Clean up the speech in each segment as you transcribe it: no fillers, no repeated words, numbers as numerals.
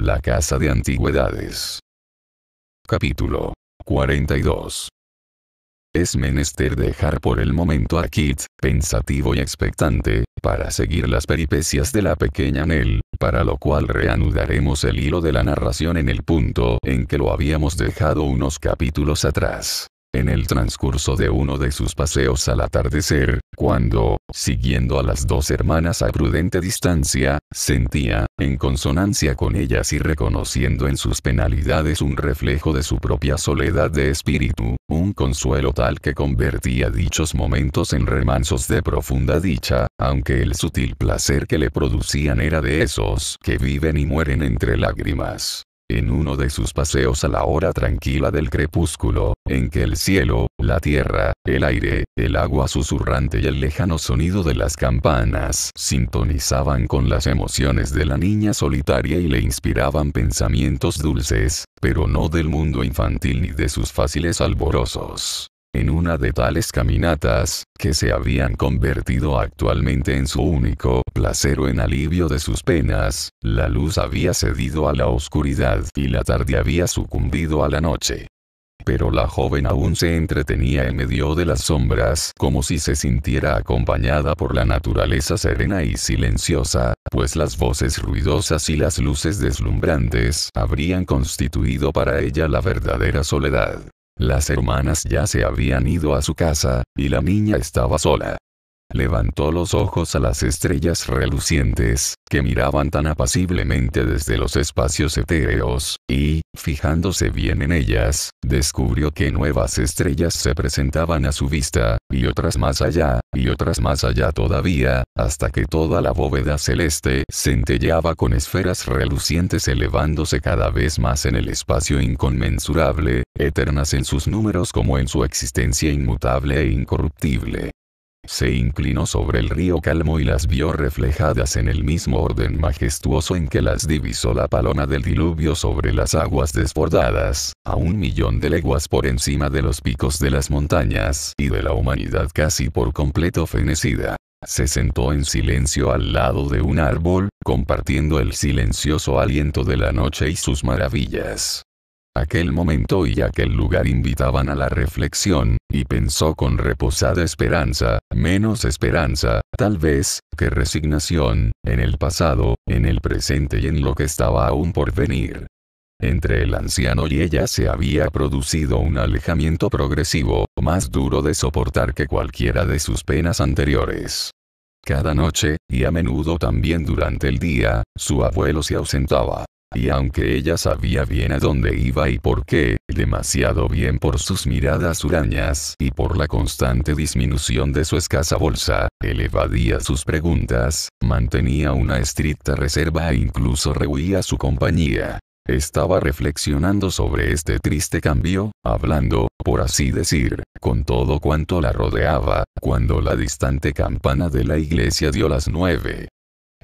la casa de antigüedades. Capítulo 42. Es menester dejar por el momento a Kit, pensativo y expectante, para seguir las peripecias de la pequeña Nell, para lo cual reanudaremos el hilo de la narración en el punto en que lo habíamos dejado unos capítulos atrás. En el transcurso de uno de sus paseos al atardecer, cuando, siguiendo a las dos hermanas a prudente distancia, sentía, en consonancia con ellas y reconociendo en sus penalidades un reflejo de su propia soledad de espíritu, un consuelo tal que convertía dichos momentos en remansos de profunda dicha, aunque el sutil placer que le producían era de esos que viven y mueren entre lágrimas. En uno de sus paseos a la hora tranquila del crepúsculo, en que el cielo, la tierra, el aire, el agua susurrante y el lejano sonido de las campanas sintonizaban con las emociones de la niña solitaria y le inspiraban pensamientos dulces, pero no del mundo infantil ni de sus fáciles alborosos. En una de tales caminatas, que se habían convertido actualmente en su único placer o en alivio de sus penas, la luz había cedido a la oscuridad y la tarde había sucumbido a la noche. Pero la joven aún se entretenía en medio de las sombras como si se sintiera acompañada por la naturaleza serena y silenciosa, pues las voces ruidosas y las luces deslumbrantes habrían constituido para ella la verdadera soledad. Las hermanas ya se habían ido a su casa, y la niña estaba sola. Levantó los ojos a las estrellas relucientes, que miraban tan apaciblemente desde los espacios etéreos, y, fijándose bien en ellas, descubrió que nuevas estrellas se presentaban a su vista, y otras más allá todavía, hasta que toda la bóveda celeste centelleaba con esferas relucientes elevándose cada vez más en el espacio inconmensurable, eternas en sus números como en su existencia inmutable e incorruptible. Se inclinó sobre el río calmo y las vio reflejadas en el mismo orden majestuoso en que las divisó la paloma del diluvio sobre las aguas desbordadas, a 1.000.000 de leguas por encima de los picos de las montañas y de la humanidad casi por completo fenecida. Se sentó en silencio al lado de un árbol, compartiendo el silencioso aliento de la noche y sus maravillas. Aquel momento y aquel lugar invitaban a la reflexión, y pensó con reposada esperanza, menos esperanza, tal vez, que resignación, en el pasado, en el presente y en lo que estaba aún por venir. Entre el anciano y ella se había producido un alejamiento progresivo, más duro de soportar que cualquiera de sus penas anteriores. Cada noche, y a menudo también durante el día, su abuelo se ausentaba. Y aunque ella sabía bien a dónde iba y por qué, demasiado bien por sus miradas hurañas y por la constante disminución de su escasa bolsa, él evadía sus preguntas, mantenía una estricta reserva e incluso rehuía su compañía. Estaba reflexionando sobre este triste cambio, hablando, por así decir, con todo cuanto la rodeaba, cuando la distante campana de la iglesia dio las 9.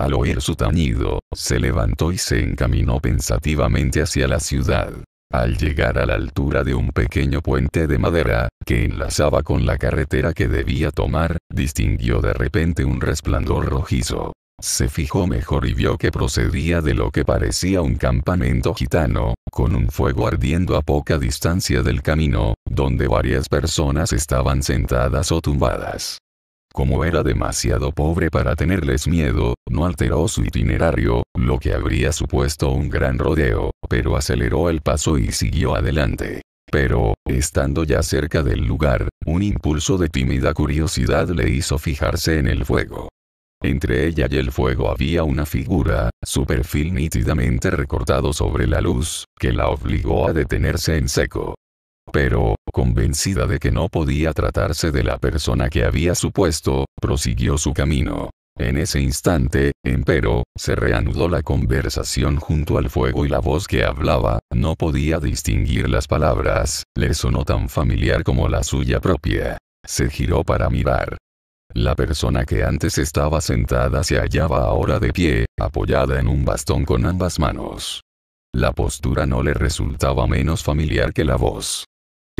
Al oír su tañido, se levantó y se encaminó pensativamente hacia la ciudad. Al llegar a la altura de un pequeño puente de madera, que enlazaba con la carretera que debía tomar, distinguió de repente un resplandor rojizo. Se fijó mejor y vio que procedía de lo que parecía un campamento gitano, con un fuego ardiendo a poca distancia del camino, donde varias personas estaban sentadas o tumbadas. Como era demasiado pobre para tenerles miedo, no alteró su itinerario, lo que habría supuesto un gran rodeo, pero aceleró el paso y siguió adelante. Pero, estando ya cerca del lugar, un impulso de tímida curiosidad le hizo fijarse en el fuego. Entre ella y el fuego había una figura, su perfil nítidamente recortado sobre la luz, que la obligó a detenerse en seco. Pero, convencida de que no podía tratarse de la persona que había supuesto, prosiguió su camino. En ese instante, empero, se reanudó la conversación junto al fuego y la voz que hablaba, no podía distinguir las palabras, le sonó tan familiar como la suya propia. Se giró para mirar. La persona que antes estaba sentada se hallaba ahora de pie, apoyada en un bastón con ambas manos. La postura no le resultaba menos familiar que la voz.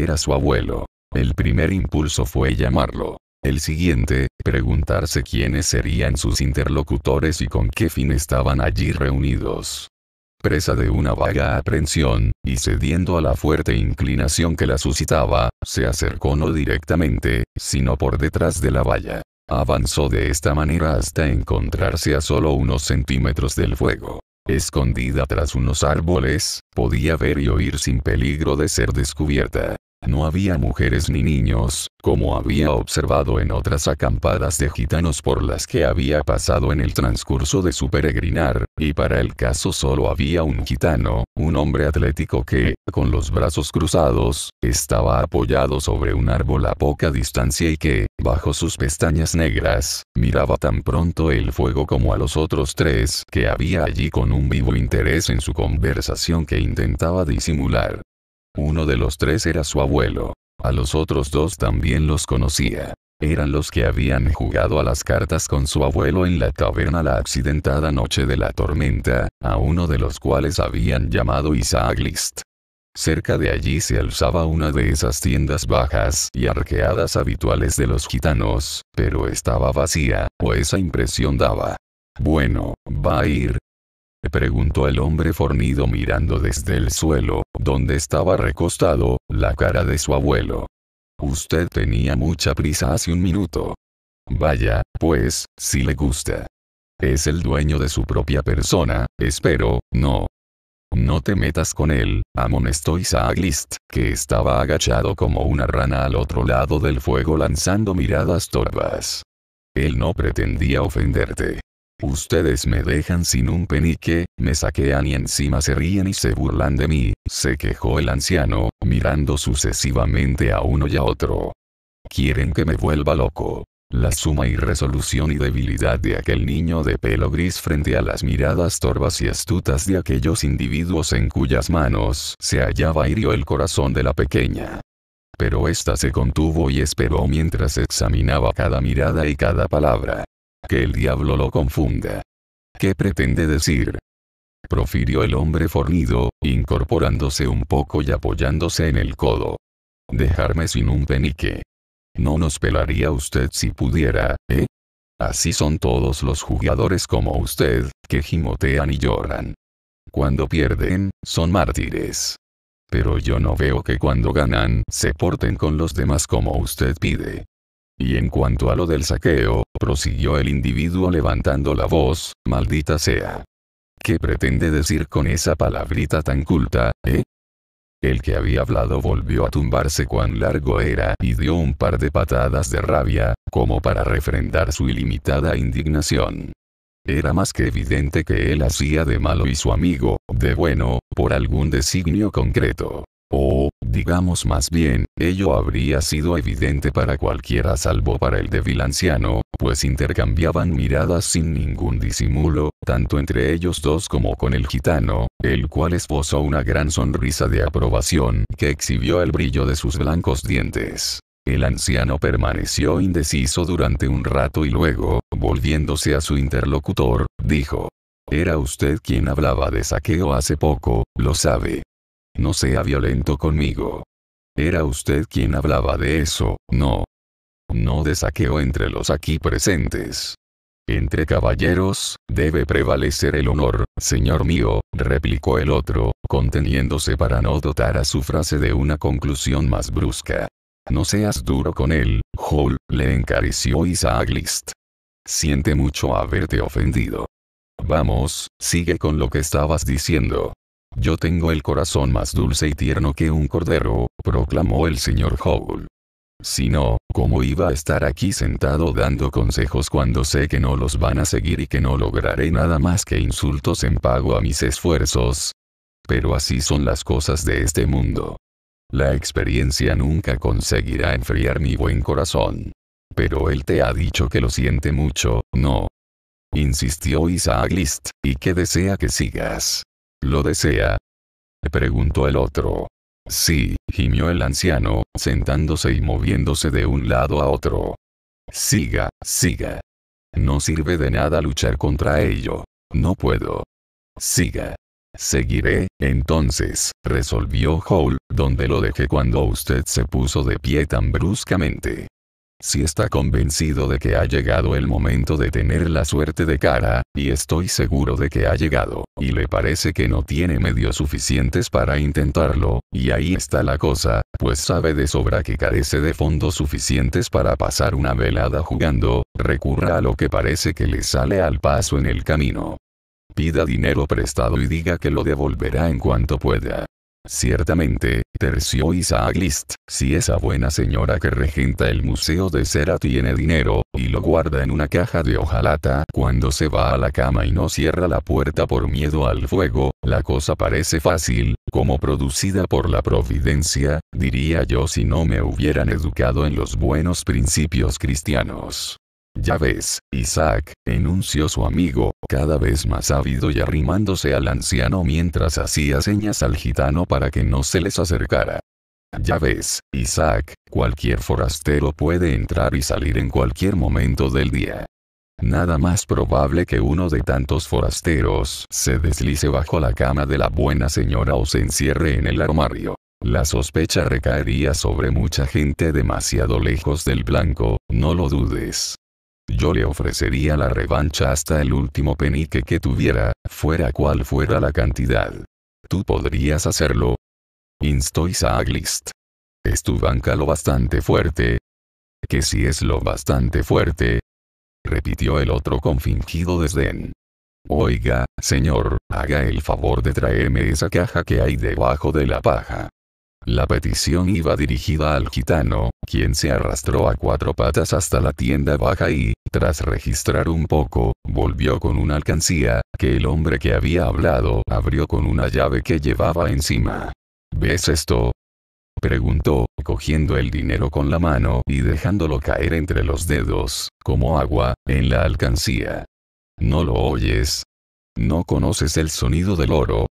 Era su abuelo. El primer impulso fue llamarlo. El siguiente, preguntarse quiénes serían sus interlocutores y con qué fin estaban allí reunidos. presa de una vaga aprensión, y cediendo a la fuerte inclinación que la suscitaba, se acercó no directamente, sino por detrás de la valla. Avanzó de esta manera hasta encontrarse a solo unos centímetros del fuego. Escondida tras unos árboles, podía ver y oír sin peligro de ser descubierta. No había mujeres ni niños, como había observado en otras acampadas de gitanos por las que había pasado en el transcurso de su peregrinar, y para el caso solo había un gitano, un hombre atlético que, con los brazos cruzados, estaba apoyado sobre un árbol a poca distancia y que, bajo sus pestañas negras, miraba tan pronto el fuego como a los otros tres que había allí con un vivo interés en su conversación que intentaba disimular. Uno de los tres era su abuelo. A los otros dos también los conocía. Eran los que habían jugado a las cartas con su abuelo en la taberna la accidentada noche de la tormenta, a uno de los cuales habían llamado Isaac List. Cerca de allí se alzaba una de esas tiendas bajas y arqueadas habituales de los gitanos, pero estaba vacía, o esa impresión daba. «Bueno, ¿va a ir?», preguntó el hombre fornido mirando desde el suelo, donde estaba recostado, la cara de su abuelo. «Usted tenía mucha prisa hace un minuto». «Vaya, pues, si le gusta. Es el dueño de su propia persona, espero, ¿no?». «No te metas con él», amonestó Isaac List, que estaba agachado como una rana al otro lado del fuego lanzando miradas torvas. Él no pretendía ofenderte. «Ustedes me dejan sin un penique, me saquean y encima se ríen y se burlan de mí», se quejó el anciano, mirando sucesivamente a uno y a otro. «Quieren que me vuelva loco». La suma irresolución y debilidad de aquel niño de pelo gris frente a las miradas torvas y astutas de aquellos individuos en cuyas manos se hallaba hirió el corazón de la pequeña. Pero ésta se contuvo y esperó mientras examinaba cada mirada y cada palabra. «Que el diablo lo confunda». «¿Qué pretende decir?», profirió el hombre fornido, incorporándose un poco y apoyándose en el codo. «Dejarme sin un penique. No nos pelaría usted si pudiera, ¿eh? Así son todos los jugadores como usted, que gimotean y lloran. Cuando pierden, son mártires. Pero yo no veo que cuando ganan, se porten con los demás como usted pide. Y en cuanto a lo del saqueo», prosiguió el individuo levantando la voz, «maldita sea. ¿Qué pretende decir con esa palabrita tan culta, eh?». El que había hablado volvió a tumbarse cuán largo era y dio un par de patadas de rabia, como para refrendar su ilimitada indignación. Era más que evidente que él hacía de malo y su amigo, de bueno, por algún designio concreto. O, digamos más bien, ello habría sido evidente para cualquiera salvo para el débil anciano, pues intercambiaban miradas sin ningún disimulo, tanto entre ellos dos como con el gitano, el cual esbozó una gran sonrisa de aprobación que exhibió el brillo de sus blancos dientes. El anciano permaneció indeciso durante un rato y luego, volviéndose a su interlocutor, dijo: «Era usted quien hablaba de saqueo hace poco, lo sabe. No sea violento conmigo. Era usted quien hablaba de eso, ¿no? No de saqueo entre los aquí presentes. Entre caballeros, debe prevalecer el honor, señor mío», replicó el otro, conteniéndose para no dotar a su frase de una conclusión más brusca. «No seas duro con él, Hall», le acarició Isaac List. «Siente mucho haberte ofendido. Vamos, sigue con lo que estabas diciendo». «Yo tengo el corazón más dulce y tierno que un cordero», proclamó el señor Hall. «Si no, ¿cómo iba a estar aquí sentado dando consejos cuando sé que no los van a seguir y que no lograré nada más que insultos en pago a mis esfuerzos? Pero así son las cosas de este mundo. La experiencia nunca conseguirá enfriar mi buen corazón. Pero él te ha dicho que lo siente mucho, ¿no?», insistió Isaac List, «y que desea que sigas». «¿Lo desea?», preguntó el otro. «Sí», gimió el anciano, sentándose y moviéndose de un lado a otro. «Siga, siga. No sirve de nada luchar contra ello. No puedo. Siga». «Seguiré, entonces», resolvió Hall, «donde lo dejé cuando usted se puso de pie tan bruscamente». Si está convencido de que ha llegado el momento de tener la suerte de cara, y estoy seguro de que ha llegado, y le parece que no tiene medios suficientes para intentarlo, y ahí está la cosa, pues sabe de sobra que carece de fondos suficientes para pasar una velada jugando, recurra a lo que parece que le sale al paso en el camino. Pida dinero prestado y diga que lo devolverá en cuanto pueda. Ciertamente, terció Isaac List, si esa buena señora que regenta el Museo de Cera tiene dinero, y lo guarda en una caja de hojalata cuando se va a la cama y no cierra la puerta por miedo al fuego, la cosa parece fácil, como producida por la providencia, diría yo si no me hubieran educado en los buenos principios cristianos. Ya ves, Isaac, enunció su amigo, cada vez más ávido y arrimándose al anciano mientras hacía señas al gitano para que no se les acercara. Ya ves, Isaac, cualquier forastero puede entrar y salir en cualquier momento del día. Nada más probable que uno de tantos forasteros se deslice bajo la cama de la buena señora o se encierre en el armario. La sospecha recaería sobre mucha gente demasiado lejos del blanco, no lo dudes. Yo le ofrecería la revancha hasta el último penique que tuviera, fuera cual fuera la cantidad. ¿Tú podrías hacerlo? Instó Isaac List. ¿Es tu banca lo bastante fuerte? ¿Que si es lo bastante fuerte? Repitió el otro con fingido desdén. Oiga, señor, haga el favor de traerme esa caja que hay debajo de la paja. La petición iba dirigida al gitano, quien se arrastró a cuatro patas hasta la tienda baja y, tras registrar un poco, volvió con una alcancía, que el hombre que había hablado abrió con una llave que llevaba encima. ¿Ves esto?, preguntó, cogiendo el dinero con la mano y dejándolo caer entre los dedos, como agua, en la alcancía. ¿No lo oyes? ¿No conoces el sonido del oro?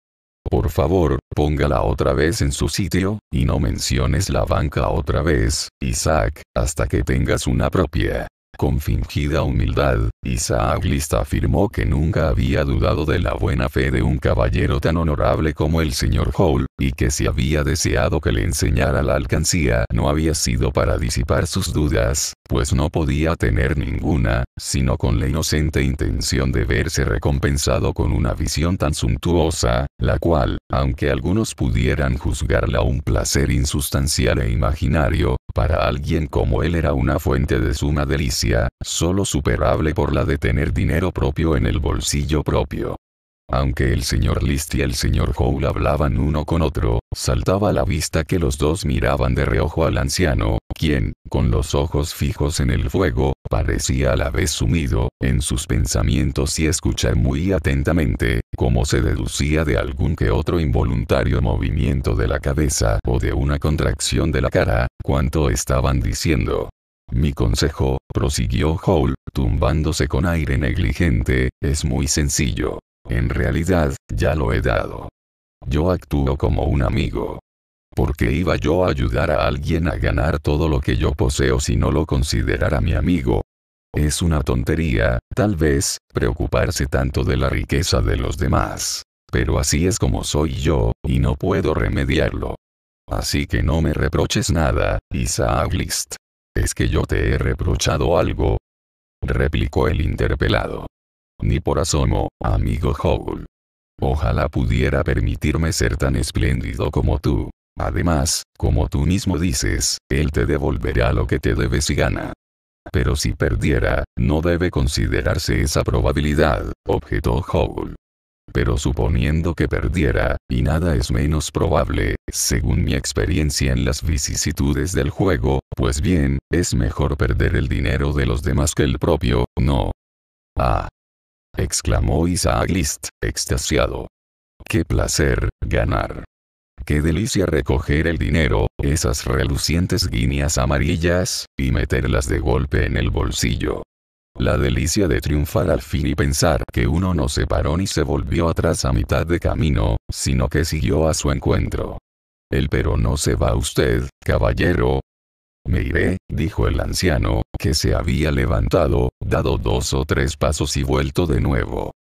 Por favor, póngala otra vez en su sitio, y no menciones la banca otra vez, Isaac, hasta que tengas una propia. Con fingida humildad, Isaac List afirmó que nunca había dudado de la buena fe de un caballero tan honorable como el señor Hall, y que si había deseado que le enseñara la alcancía no había sido para disipar sus dudas, pues no podía tener ninguna, sino con la inocente intención de verse recompensado con una visión tan suntuosa, la cual, aunque algunos pudieran juzgarla un placer insustancial e imaginario, para alguien como él era una fuente de suma delicia, solo superable por la de tener dinero propio en el bolsillo propio. Aunque el señor List y el señor Hall hablaban uno con otro, saltaba a la vista que los dos miraban de reojo al anciano, quien, con los ojos fijos en el fuego, parecía a la vez sumido en sus pensamientos y escuchar muy atentamente, como se deducía de algún que otro involuntario movimiento de la cabeza o de una contracción de la cara, cuanto estaban diciendo. Mi consejo, prosiguió Hall, tumbándose con aire negligente, es muy sencillo. En realidad, ya lo he dado. Yo actúo como un amigo. ¿Por qué iba yo a ayudar a alguien a ganar todo lo que yo poseo si no lo considerara mi amigo? Es una tontería, tal vez, preocuparse tanto de la riqueza de los demás. Pero así es como soy yo, y no puedo remediarlo. Así que no me reproches nada, Isaac List. ¿Es que yo te he reprochado algo?, replicó el interpelado. Ni por asomo, amigo Hall. Ojalá pudiera permitirme ser tan espléndido como tú. Además, como tú mismo dices, él te devolverá lo que te debe si gana. Pero si perdiera, no debe considerarse esa probabilidad, objetó Hall. Pero suponiendo que perdiera, y nada es menos probable, según mi experiencia en las vicisitudes del juego, pues bien, es mejor perder el dinero de los demás que el propio, ¿no? Ah, exclamó Isaac List, extasiado. ¡Qué placer, ganar! ¡Qué delicia recoger el dinero, esas relucientes guineas amarillas, y meterlas de golpe en el bolsillo! La delicia de triunfar al fin y pensar que uno no se paró ni se volvió atrás a mitad de camino, sino que siguió a su encuentro. Pero no se va usted, caballero. Me iré, dijo el anciano, que se había levantado, dado 2 o 3 pasos y vuelto de nuevo.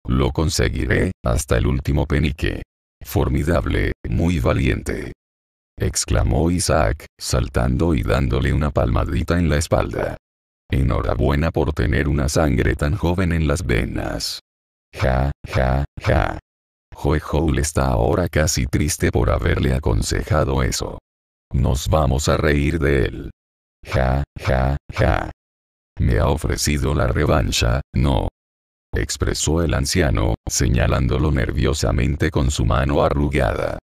Lo conseguiré, hasta el último penique. Formidable, muy valiente. exclamó Isaac, saltando y dándole una palmadita en la espalda. Enhorabuena por tener una sangre tan joven en las venas. Ja, ja, ja. Howl está ahora casi triste por haberle aconsejado eso. Nos vamos a reír de él. Ja, ja, ja. Me ha ofrecido la revancha, ¿no? Expresó el anciano, señalándolo nerviosamente con su mano arrugada.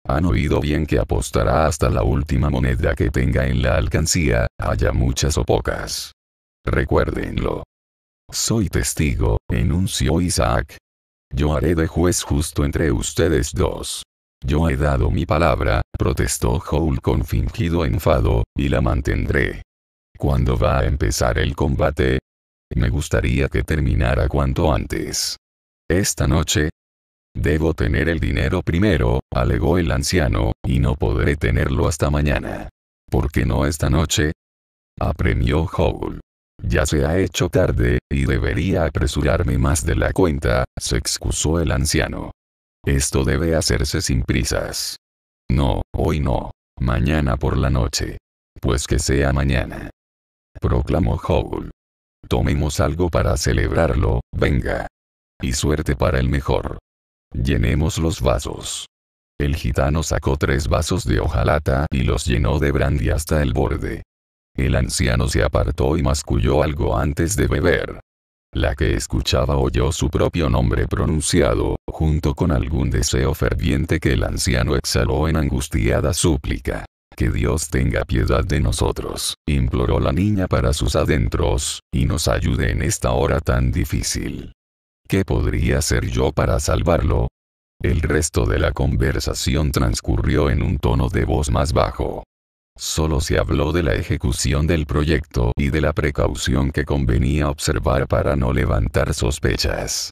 Han oído bien que apostará hasta la última moneda que tenga en la alcancía, haya muchas o pocas. Recuérdenlo. Soy testigo, enunció Isaac. Yo haré de juez justo entre ustedes dos. Yo he dado mi palabra, protestó Howl con fingido enfado, y la mantendré. ¿Cuándo va a empezar el combate? Me gustaría que terminara cuanto antes. ¿Esta noche? Debo tener el dinero primero, alegó el anciano, y no podré tenerlo hasta mañana. ¿Por qué no esta noche? Apremió Howl. Ya se ha hecho tarde, y debería apresurarme más de la cuenta, se excusó el anciano. Esto debe hacerse sin prisas. No, hoy no. Mañana por la noche. Pues que sea mañana. Proclamó Howl. Tomemos algo para celebrarlo, venga. Y suerte para el mejor. Llenemos los vasos. El gitano sacó 3 vasos de hojalata y los llenó de brandy hasta el borde. El anciano se apartó y masculló algo antes de beber. La que escuchaba oyó su propio nombre pronunciado, junto con algún deseo ferviente que el anciano exhaló en angustiada súplica. Que Dios tenga piedad de nosotros, imploró la niña para sus adentros, y nos ayude en esta hora tan difícil. ¿Qué podría hacer yo para salvarlo? El resto de la conversación transcurrió en un tono de voz más bajo. Solo se habló de la ejecución del proyecto y de la precaución que convenía observar para no levantar sospechas.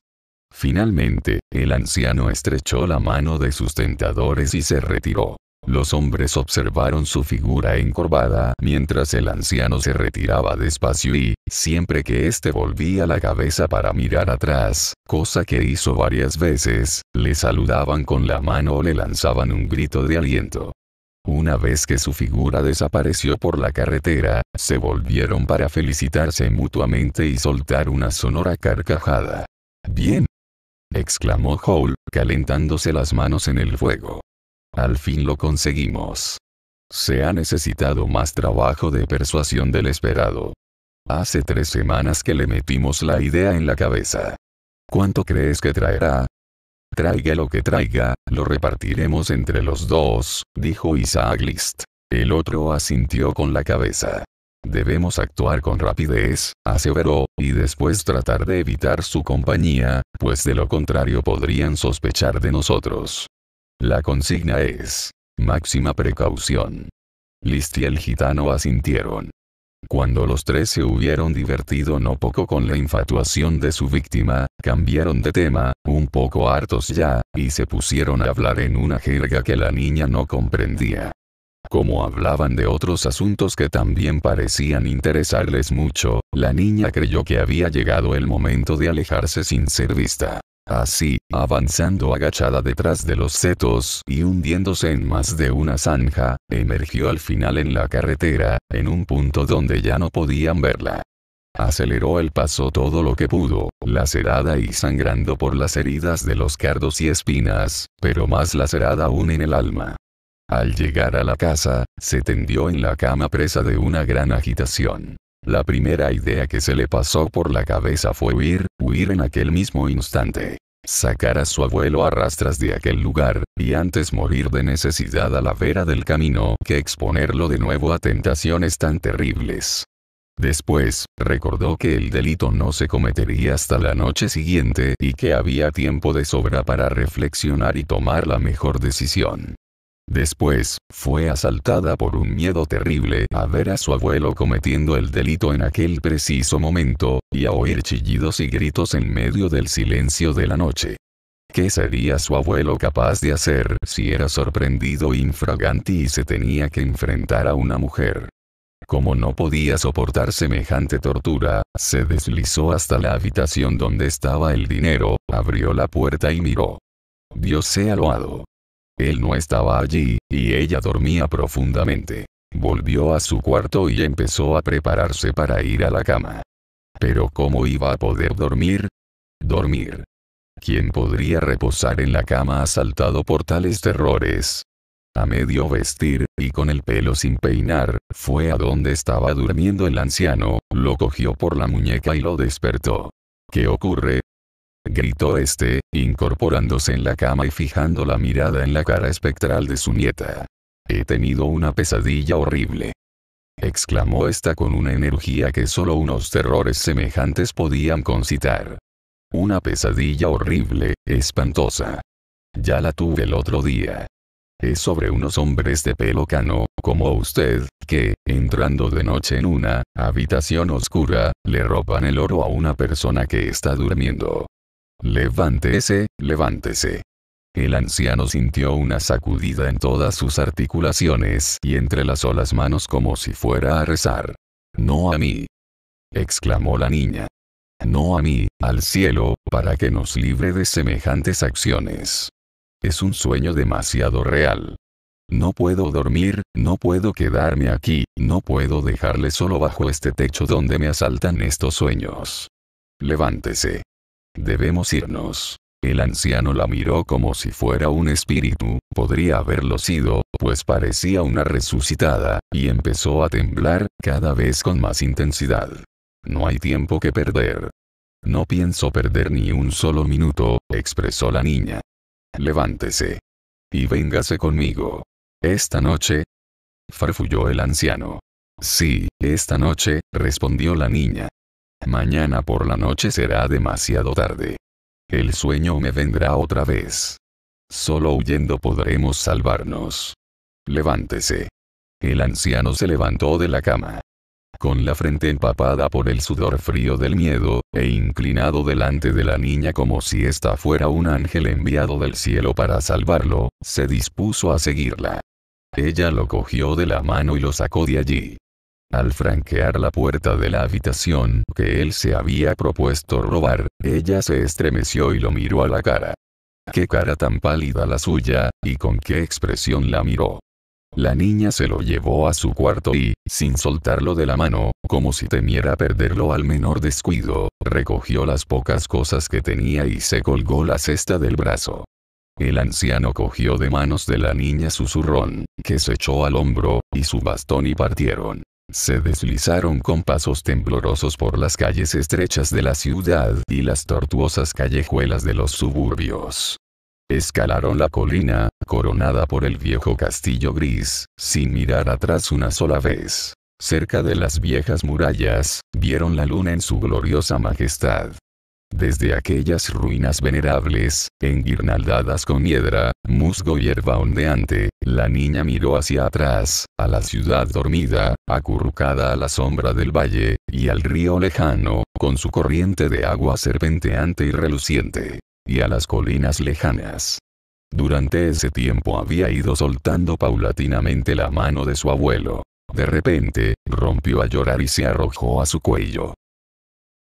Finalmente, el anciano estrechó la mano de sus tentadores y se retiró. Los hombres observaron su figura encorvada mientras el anciano se retiraba despacio y, siempre que éste volvía la cabeza para mirar atrás, cosa que hizo varias veces, le saludaban con la mano o le lanzaban un grito de aliento. Una vez que su figura desapareció por la carretera, se volvieron para felicitarse mutuamente y soltar una sonora carcajada. «Bien», exclamó Howl, calentándose las manos en el fuego. «Al fin lo conseguimos. Se ha necesitado más trabajo de persuasión del esperado. Hace 3 semanas que le metimos la idea en la cabeza. ¿Cuánto crees que traerá?» «Traiga lo que traiga, lo repartiremos entre los dos», dijo Isaac List. El otro asintió con la cabeza. «Debemos actuar con rapidez», aseveró, y después tratar de evitar su compañía, pues de lo contrario podrían sospechar de nosotros. La consigna es: máxima precaución. List y el gitano asintieron. Cuando los 3 se hubieron divertido no poco con la infatuación de su víctima, cambiaron de tema, un poco hartos ya, y se pusieron a hablar en una jerga que la niña no comprendía. Como hablaban de otros asuntos que también parecían interesarles mucho, la niña creyó que había llegado el momento de alejarse sin ser vista. Así, avanzando agachada detrás de los setos y hundiéndose en más de una zanja, emergió al final en la carretera, en un punto donde ya no podían verla. Aceleró el paso todo lo que pudo, lacerada y sangrando por las heridas de los cardos y espinas, pero más lacerada aún en el alma. Al llegar a la casa, se tendió en la cama presa de una gran agitación. La primera idea que se le pasó por la cabeza fue huir en aquel mismo instante. Sacar a su abuelo a rastras de aquel lugar, y antes morir de necesidad a la vera del camino que exponerlo de nuevo a tentaciones tan terribles. Después, recordó que el delito no se cometería hasta la noche siguiente y que había tiempo de sobra para reflexionar y tomar la mejor decisión. Después, fue asaltada por un miedo terrible a ver a su abuelo cometiendo el delito en aquel preciso momento, y a oír chillidos y gritos en medio del silencio de la noche. ¿Qué sería su abuelo capaz de hacer si era sorprendido infraganti y se tenía que enfrentar a una mujer? Como no podía soportar semejante tortura, se deslizó hasta la habitación donde estaba el dinero, abrió la puerta y miró. Dios sea loado. Él no estaba allí, y ella dormía profundamente. Volvió a su cuarto y empezó a prepararse para ir a la cama. Pero ¿cómo iba a poder dormir? Dormir. ¿Quién podría reposar en la cama asaltado por tales terrores? A medio vestir, y con el pelo sin peinar, fue a donde estaba durmiendo el anciano, lo cogió por la muñeca y lo despertó. ¿Qué ocurre? Gritó este, incorporándose en la cama y fijando la mirada en la cara espectral de su nieta. He tenido una pesadilla horrible. Exclamó esta con una energía que solo unos terrores semejantes podían concitar. Una pesadilla horrible, espantosa. Ya la tuve el otro día. Es sobre unos hombres de pelo cano, como usted, que, entrando de noche en una habitación oscura, le roban el oro a una persona que está durmiendo. Levántese, levántese. El anciano sintió una sacudida en todas sus articulaciones y entrelazó las manos como si fuera a rezar. No a mí. Exclamó la niña. No a mí, al cielo, para que nos libre de semejantes acciones. Es un sueño demasiado real. No puedo dormir, no puedo quedarme aquí, no puedo dejarle solo bajo este techo donde me asaltan estos sueños. Levántese. Debemos irnos. El anciano la miró como si fuera un espíritu, podría haberlo sido, pues parecía una resucitada, y empezó a temblar, cada vez con más intensidad. No hay tiempo que perder. No pienso perder ni un solo minuto, expresó la niña. Levántese. Y véngase conmigo. ¿Esta noche? Farfulló el anciano. Sí, esta noche, respondió la niña. Mañana por la noche será demasiado tarde. El sueño me vendrá otra vez. Solo huyendo podremos salvarnos. Levántese. El anciano se levantó de la cama. Con la frente empapada por el sudor frío del miedo, e inclinado delante de la niña como si ésta fuera un ángel enviado del cielo para salvarlo, se dispuso a seguirla. Ella lo cogió de la mano y lo sacó de allí. Al franquear la puerta de la habitación que él se había propuesto robar, ella se estremeció y lo miró a la cara. Qué cara tan pálida la suya, y con qué expresión la miró. La niña se lo llevó a su cuarto y, sin soltarlo de la mano, como si temiera perderlo al menor descuido, recogió las pocas cosas que tenía y se colgó la cesta del brazo. El anciano cogió de manos de la niña su zurrón, que se echó al hombro, y su bastón y partieron. Se deslizaron con pasos temblorosos por las calles estrechas de la ciudad y las tortuosas callejuelas de los suburbios. Escalaron la colina, coronada por el viejo castillo gris, sin mirar atrás una sola vez. Cerca de las viejas murallas, vieron la luna en su gloriosa majestad. Desde aquellas ruinas venerables, enguirnaldadas con hiedra, musgo y hierba ondeante, la niña miró hacia atrás, a la ciudad dormida, acurrucada a la sombra del valle, y al río lejano, con su corriente de agua serpenteante y reluciente, y a las colinas lejanas. Durante ese tiempo había ido soltando paulatinamente la mano de su abuelo. De repente, rompió a llorar y se arrojó a su cuello.